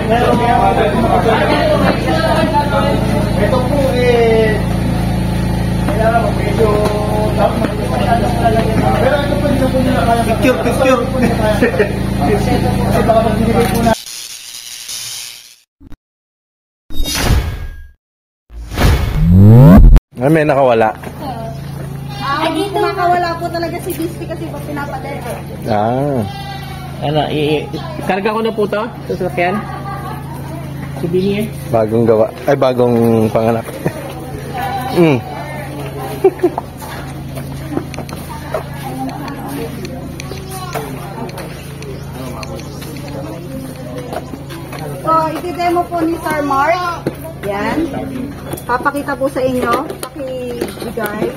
Ito po kailangan mo medyo pero ito po hindi po nila kaya picture. Kasi baka magbibigay po na. May nakawala. Dito makawala po talaga si Bisty kasi po pinapadala. Ano, karga ko na po to sa sasakyan. Souvenir. Bagong gawa. Ay, bagong panganak. So, iti-demo po ni Sir Mark. Yan. Papakita po sa inyo. Pakibigay.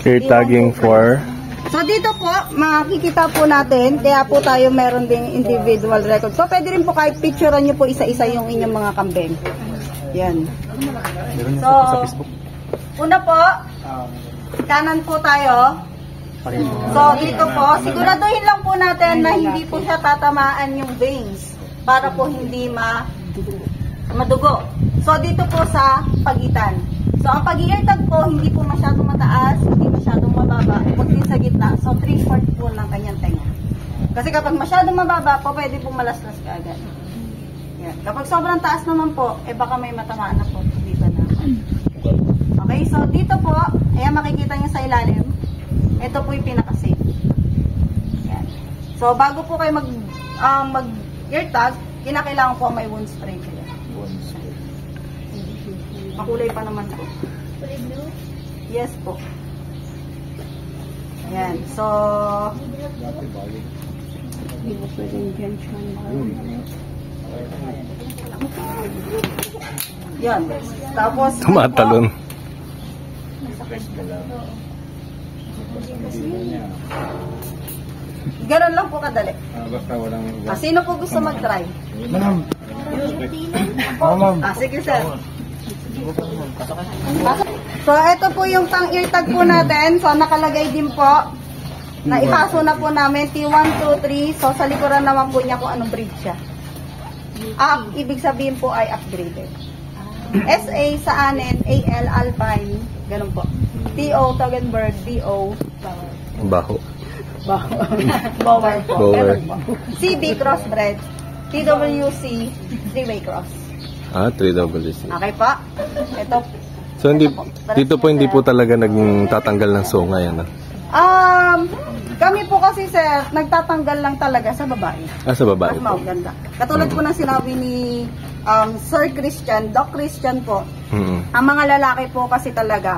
Ear tagging for... So, dito po, makikita po natin, kaya po tayo meron ding individual record. So, pwede rin po kahit picturean nyo po isa-isa yung inyong mga kambing. Yan. So, una po, kanan po tayo. So, dito po, siguraduhin lang po natin na hindi po siya tatamaan yung veins para po hindi madugo. So, dito po sa pagitan. So, ang pag-i-eartag po, hindi po masyadong mataas, hindi masyadong mababa, huwag din sa gitna. So, 3/4 po ng kanyang tenga. Kasi kapag masyadong mababa po, pwede pong malaslas ka agad. Yan. Kapag sobrang taas naman po, baka may matamaan na po dito na. Okay, so dito po, ayan makikita niyo sa ilalim, ito po yung pinaka-safe. Yan. So, bago po kayo mag-eartag, kinakailangan po may wound spray kayo. Makulay pa naman po. Kulay blue? Yes po. Ayan. So, yan. Tapos, Tumatalon. Ganun lang po kadali. Basta walang... Sino po gusto mag-try? Ma'am. Ma'am. Sige sir. So, ito po yung pang-eartag po natin. So, nakalagay din po na ipaso na po namin T1, 2, 3. So, sa likuran naman po niya kung anong breed siya. Ibig sabihin po ay upgraded. SA sa anin, AL, Alpine, ganun po. TO, Toggenburg, BO, Baho. Bower po. Bower. CB, crossbred, TWC, 3-way cross. 3WC. Okay pa? Ito. So, dito po hindi po talaga nagtatanggal ng sungay, ano? Kami po kasi sir, nagtatanggal lang talaga sa babae. Sa babae Mas po. maganda. Katulad po ng sinabi ni Sir Christian, Doc Christian po, ang mga lalaki po kasi talaga,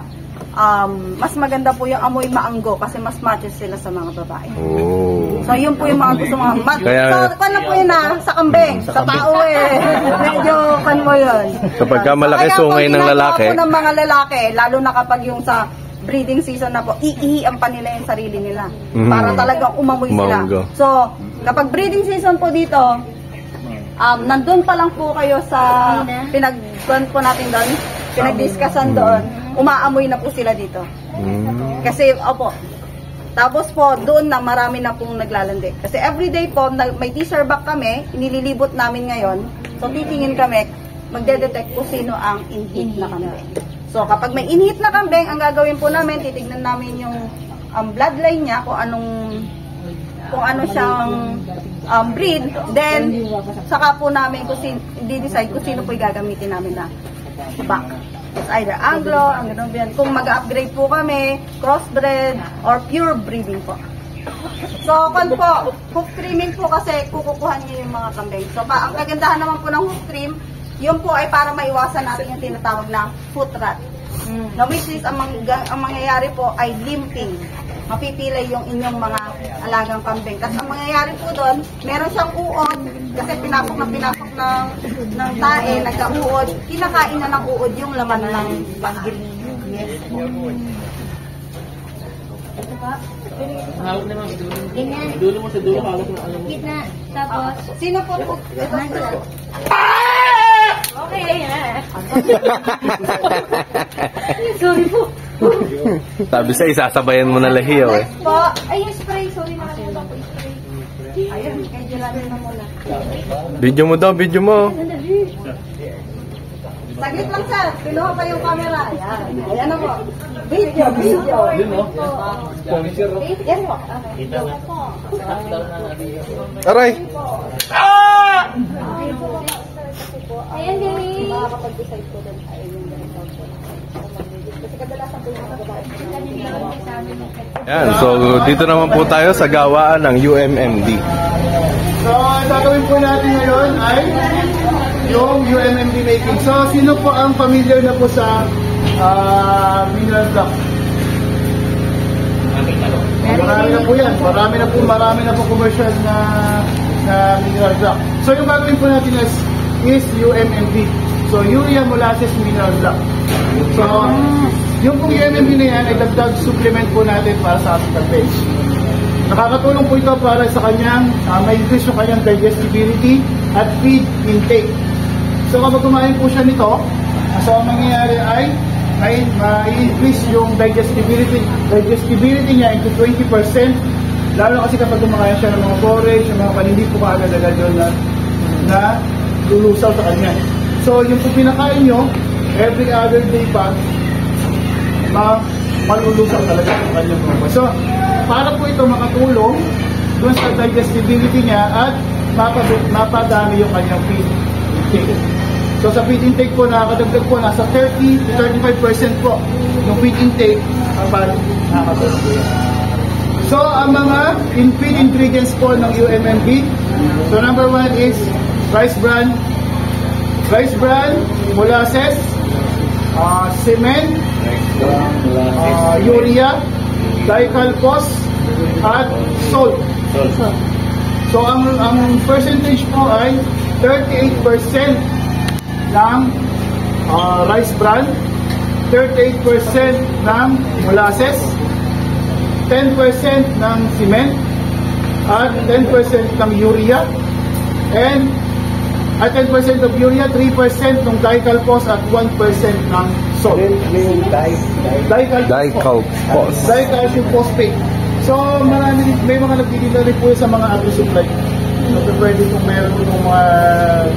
mas maganda po yung amoy maanggo kasi mas matches sila sa mga babae. Oh. So, yun po yung mga gusto mga Kaya, so, ano po yun sa kambing, sa tao medyo kan mo yun. Kapag ka malaki sungay ng lalaki, Kaya po ng mga lalaki, lalo na kapag yung sa breeding season na po, iihian pa nila yung sarili nila. Para talagang umamoy sila. So, kapag breeding season po dito, nandun pa lang po kayo sa pinag-run po natin doon, pinag-discussan doon, umaamoy na po sila dito. Kasi, opo, tapos po, doon na marami na pong naglalandi. Kasi everyday po, may teaser back kami, inililibot namin ngayon. So, titingin kami, magde-detect po sino ang in-heat na kambing. So, kapag may in-heat na kambing, ang gagawin po namin, titignan namin yung bloodline niya, kung ano siyang breed. Then, saka po namin i-decide kung sino po yung gagamitin namin na back. It's either Anglo, ang ganun yan. Kung mag-upgrade po kami, crossbred, or pure breeding po. So, hoof trimming po kasi kukukuhan niyo yung mga kambing. So, ang kagandahan naman po ng hoof trim, yun po ay para maiwasan natin yung tinatawag na foot rot. Now, which is, ang mangyayari po ay limping. Mapipilay yung inyong mga alagang kambing. Kasi ang mangyayari po doon, meron siyang uod, kasi pinapok ng tae, nagka-uod, kinakain na ng uod yung laman ng paggiling. Yes. Ito ba? Hawak naman, idulo mo sa dulo, hawak mo, alam mo. Gitna, tapos, sino po po? Ito sila. Okay. Sorry po. sabi sa isasabayan mo na lahiyaw eh. Next po, ay yung spray, sorry nakalimutan ko yung spray. Ayun, kay Gerardo na muna. Video mo daw, video mo. Saglit lang sir, pinuha pa yung camera. Ayan, ayan na po. Video. Yun, no? Yes po. Aray! Ayan, Dini. Makakapag-decide po doon tayo yung ganito. Kasi kadalasan po yung mga babae. Yan, so dito naman po tayo sa gawaan ng UMMD. So, ang gagawin po natin ngayon ay yung UMMD making. So, sino po ang familiar na po sa mineral block? Marami na po yan. Marami na po commercial na mineral block. So, yung gagawin po natin is UMMD. So, urea molasses mineral block. So, yung pong UMMD na yan ay dagdag supplement po natin para sa ating page. Nakakatulong po ito para sa kanyang ma-increase yung kanyang digestibility at feed intake. So kapag kumain po siya nito, so ang mangyayari ay ma-increase yung digestibility niya into 20%, lalo kasi kapag kumakain siya ng mga forage, yung mga hindi po kaagad-agad yun na lulusaw sa kanya. So yung po pinakain nyo, every other day pa, malulusaw talaga ang kanyang mga. So, para po ito makatulong doon sa digestibility niya at mapadami yung kanyang feed intake. So, sa feed intake po, nakakadagdag po, nasa 30 to 35% po yung feed intake kapag nakakadagdag po yan. So, ang mga feed ingredients po ng UMMD, so number 1 is rice bran, molasses, cement, urea, dicalpos, at salt. So ang percentage po ay 38% ng rice bran, 38% ng molasses, 10% ng cement, at 10% ng urea, and at 10% of urea, 3% ng dicalpos at 1% ng salt. Dicalpos. Dicalcium phosphate. So, may mga nagtitinda rin po sa mga agri-supply. So, pwede kung meron yung mga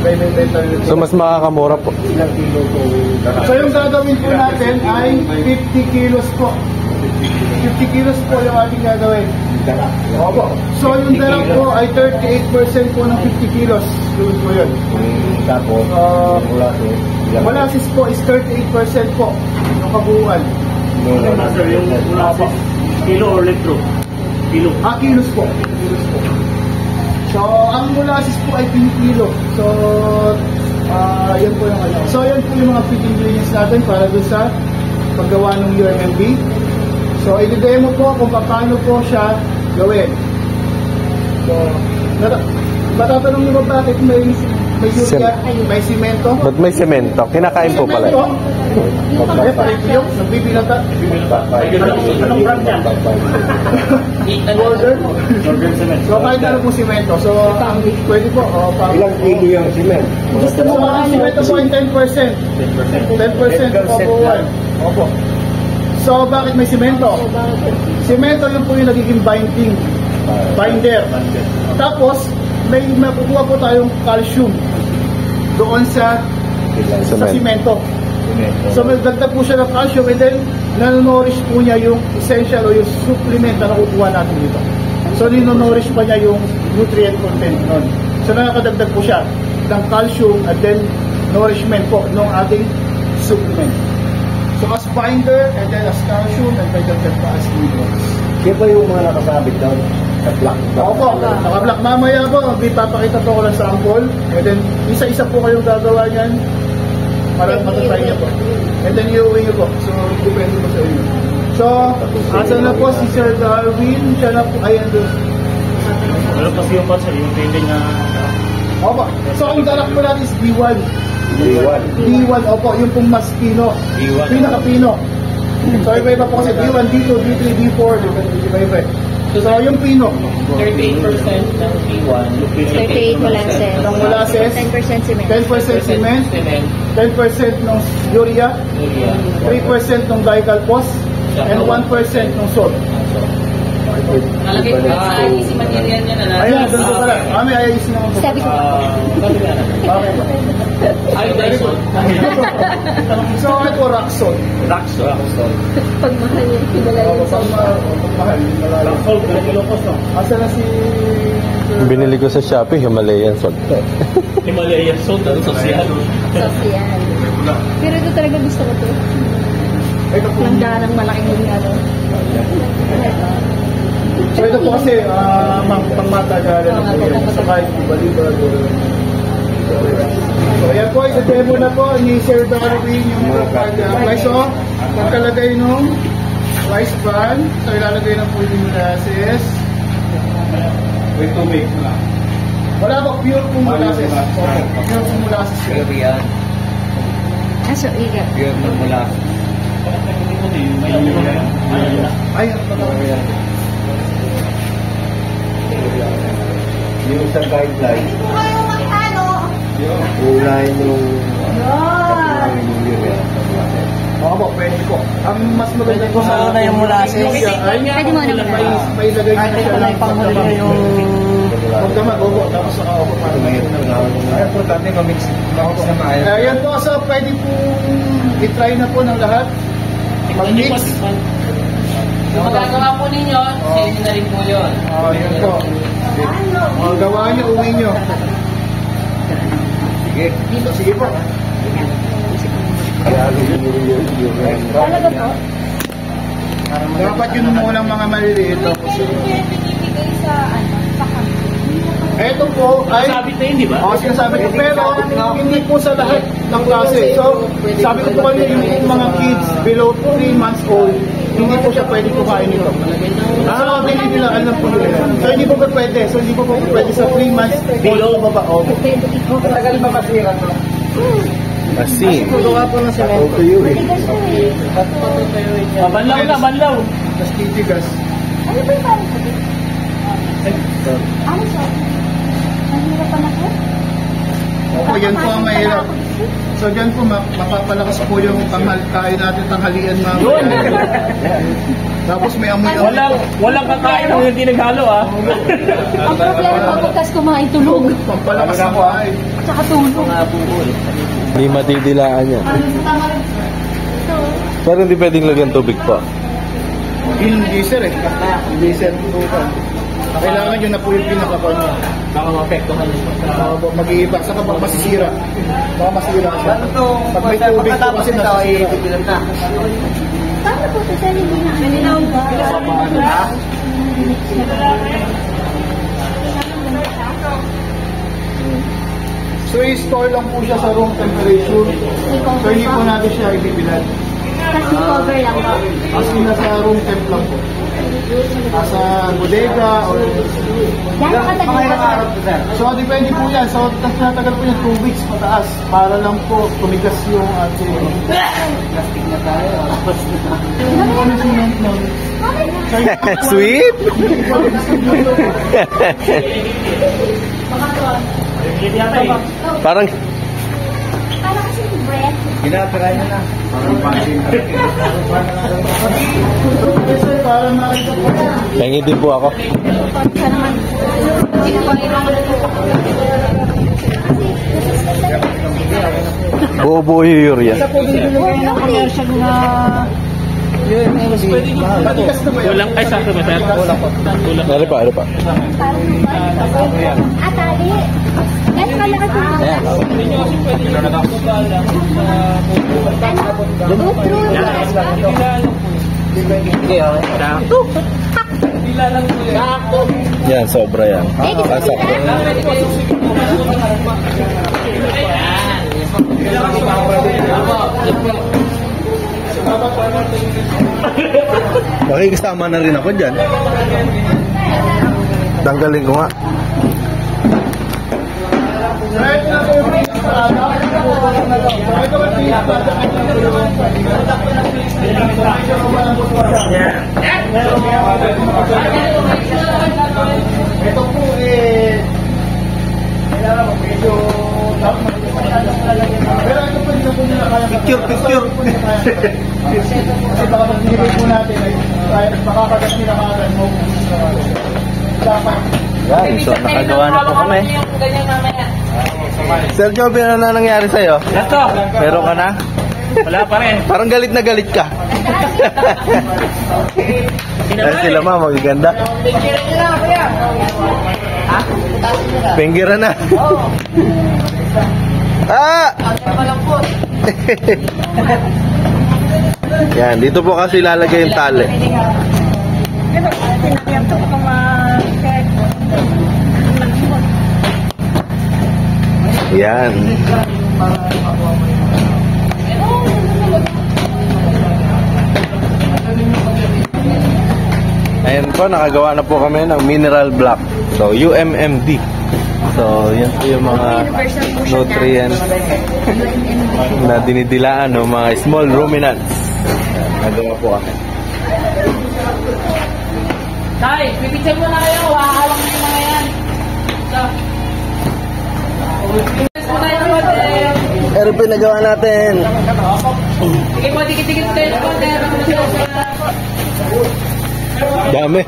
benta. So mas makakamura po. So, yung gagawin po natin ay 50 kilos po. 50 kilos po yung ating gagawin. Opo. So, yung dalang po ay 38% po ng 50 kilos. Yun po yun. Tapos, molasses po is 38% po yung kabuuan. Yung molasses, kilo or litro? Kilo. Kilos po. So, ang molasses po ay pinipilo. So, yan po yung ano. So, yan po yung mga feed ingredients natin para doon sa paggawa ng UMMD. So, i-demo po kung paano po siya gawin. So, matatanong niyo ba bakit may urea, may simento? Ba't may semento? Kinakain po pala. Simento? Yung nagbibilata. Anong brand yan? Order? Jordan Cement. So, kahit ano po simento. So, pwede po. ilang kilo yung cement? So, ang simento po ay 10%. 10% po buwan. Opo. So, bakit may simento? Simento yun po yung nagiging binder. Tapos, may makukuha po tayong calcium doon sa simento. So, magdagdag po siya ng calcium and then nanonourish po niya yung essential o yung supplement na nakukuha natin dito. So, ninonourish pa niya yung nutrient content nun. So, nakakadagdag po siya ng calcium at then nourishment po ng ating supplement. So, as binder and then as calcium and then pa as minerals. Yan pa yung mga nakasabit doon sa black. Opo, naka-black. Mamaya po, ipapakita po ko ng sample. And then, isa-isa po kayong gagawa niyan para matatry niya po. And then, iuwi niyo po. So, depende po sa inyo. So, asa na po si Sir Darwin. Siya na po, ayan doon. Ano kasi yung parcel, yung pwede na... Opo. So, ang darak po natin is D1. D1, opo. Yung pong mas pino. D1. Pinaka-pino. So, iba-iba po kasi D1, D2, D3, D4. Iba-iba. So, yung pino. 38% ng B1. 38 molasses. Ng molasses. 10% cement. 10% cement. 10% ng urea. 3% ng dicalpos. And 1% ng salt. Nalagay ko sa easy material niya na. Ayan, doon ko pala. Kami ayusin naman po. Sabi ko, Okay. Ay, Dyson. So, ito Roxol. pag mahal yan, pinalay Mahal. Malala. Asa na si... Binili ko sa Shopee, Himalayan salt. Himalaya salt, ang sosyal. social. Pero ito talaga gusto ko to. Ito po. Langganang malaking yung ano. So ito po kasi pangmatagalan na po yan. So kahit balibar o... So yan po, isa-demo na po ni Sir Darwin yung price o. Pagkalagay nung rice bran. So ilalagay ng pwede molasses. Wait to make na. Wala po, pure po molasses. Pure po molasses. Aso, iga. Ay, ano pa ba? Yung sa guideline, kulay nung Oo po, pwede po. Ang mas maganda po sa yung molasses. Pwede mo naman. May ilagay niyo siya lang panghuli yung magdamag, opo, tapos saka opo para may Ay, importante mamix sa maayos. Ayan po, so pwede po i-try na po ng lahat. Mag-mix. Yung magagawa po ninyo, silin na rin po yun. Ayan po. Ang gawa niyo, uwi niyo. Sige. Sige po. Talaga po? Dapat yun munang mga maliliit. Tapos yun. Binibigay sa ano, sa kami. Eto po ay... Sabit na yun, di ba? Oo, sinasabi ko. Pero hindi po sa lahat ng klase. So, sabi ko po kanina yung mga kids below 3 months old, hindi po siya pwede kumain nito. So, binibilaan lang po nila. So, hindi po ba pwede? So, hindi po pwede sa 3 months below baba. Okay. Pwede ikaw. Matagal ba masira to? Asin. Tutuwa po ng semento. Auto you eh. Banlaw na, banlaw. Tapos titigas. Ano ba yung parang sabi? Ano siya? Nahirap pa na po? Opo, yan po ang mahirap. So, dyan po mapapalakas po yung kain natin tanghalian mga. Tapos may amoy. Walang kakain ng hindi naghalo, ah. Ang problema bukas kumain tulog. Pampalakas ng kain. Tsaka tulog. Hindi matidilaan yan. Pero hindi pwedeng lagyan tubig pa. Hindi sir eh. Hindi sir. Kailangan yun na po yung pinakapon niya. Baka mapektuhan yun. Mag-iiba. Saka baka masisira. Baka masira siya. Pag may tubig po kasi nasisira. Paano po ito sa hindi na ano? So, i-store lang po siya sa room temperature. So, hindi po natin siya ibibilad. Kasi cover lang po. Kasi nasa room temp lang po. Nasa bodega or... Gano'ng katagal po? So, depende po yan. So, natagal po yan 2 weeks pataas para lang po tumigas yung ating... Plastic na tayo. Sweet? Parang Parang kasi yung bread. Ginatiray na na. Parang pansin. Para makita po. pengi din po ako. Siya naman. Buo-buo yung urea. Matigas na ba yan? Kulang, ay sakto ba, sir? Kulang. Ano pa, ano pa? Atali. Gano'ng kalakas Yan, sobra yan. Sakto. Makikisama na rin ako dyan. Tanggalin ko nga. Right na po yung pinaka-parada. Ito ba ito po kailangan mo medyo pero ito po hindi na po nila kaya picture Kasi baka pag binigay po natin ay makakagat nila kagad mo. Dapat. Yan, so nakagawa na po kami. Yung ganyan mamaya. Sir Joby, ano na nangyari sa'yo? Ito. Meron ka na? Wala pa rin. Parang galit na galit ka. Ay, sila ma, magaganda. Picture nyo lang, kuya. Ha? Penggira na. Ah! Yan, dito po kasi lalagay yung tali. Yan. Ayan po, nakagawa na po kami ng mineral block. So, UMMD. So, yan po yung mga nutrients na dinidilaan ng mga small ruminants. Nagawa po kami. Tay, pipicture mo na kayo. Hahawak na yung mga yan. So, Pero pinagawa natin. sige po, dikit-dikit kayo po. Dami.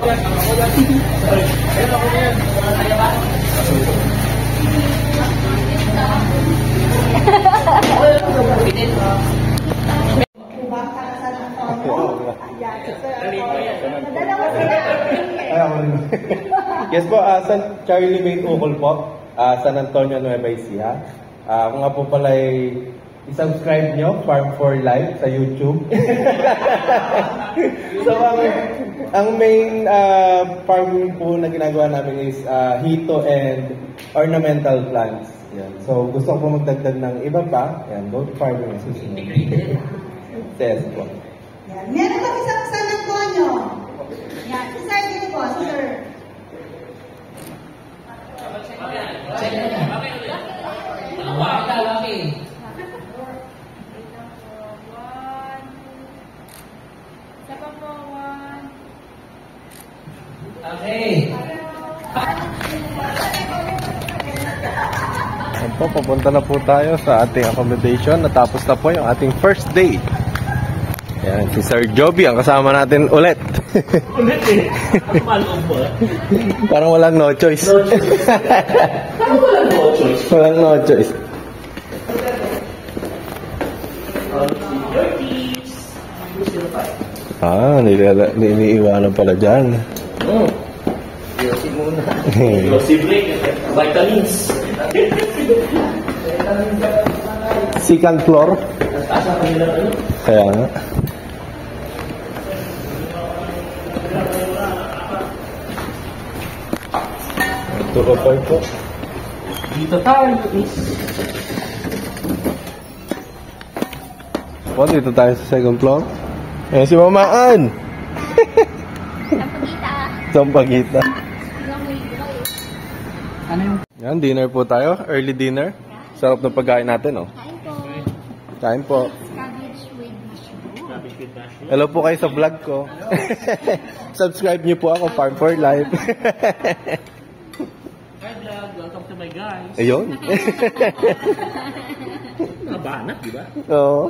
Yes po, San Charlie Main Ukol po, San Antonio, Nueva Ecija. Kung nga po pala ay i-subscribe nyo, Farm for Life sa YouTube. So, ang main farm po na ginagawa namin is hito and ornamental plants. Yan. So, gusto ko po magdagdag ng iba pa. Yan, goat farming na susunod. Yes po. Yan. Meron kami sa San Antonio. Yan. Isa dito po, sir. Okay. Yan po, papunta na po tayo sa ating accommodation. Natapos na po yung ating first day. Yan, si Sir Joby ang kasama natin ulit. Ulit eh. Parang walang no choice. Walang no choice. Iniiwanan pala dyan. Yosi muna. Yossi break. Vitamins. Second floor. Kaya nga. Ito ko pa ito. Dito tayo. Po, dito tayo sa second floor. Ayan si Mamaan. Sampagita. Ano yung? Yan, dinner po tayo. Early dinner. Sarap ng pagkain natin, oh. Kain po. Cabbage with mushroom. Hello po kayo sa vlog ko. Subscribe niyo po ako, Farm for Life. Hi vlog, welcome to my guys. Ayun. Nabanat, di ba? Oo.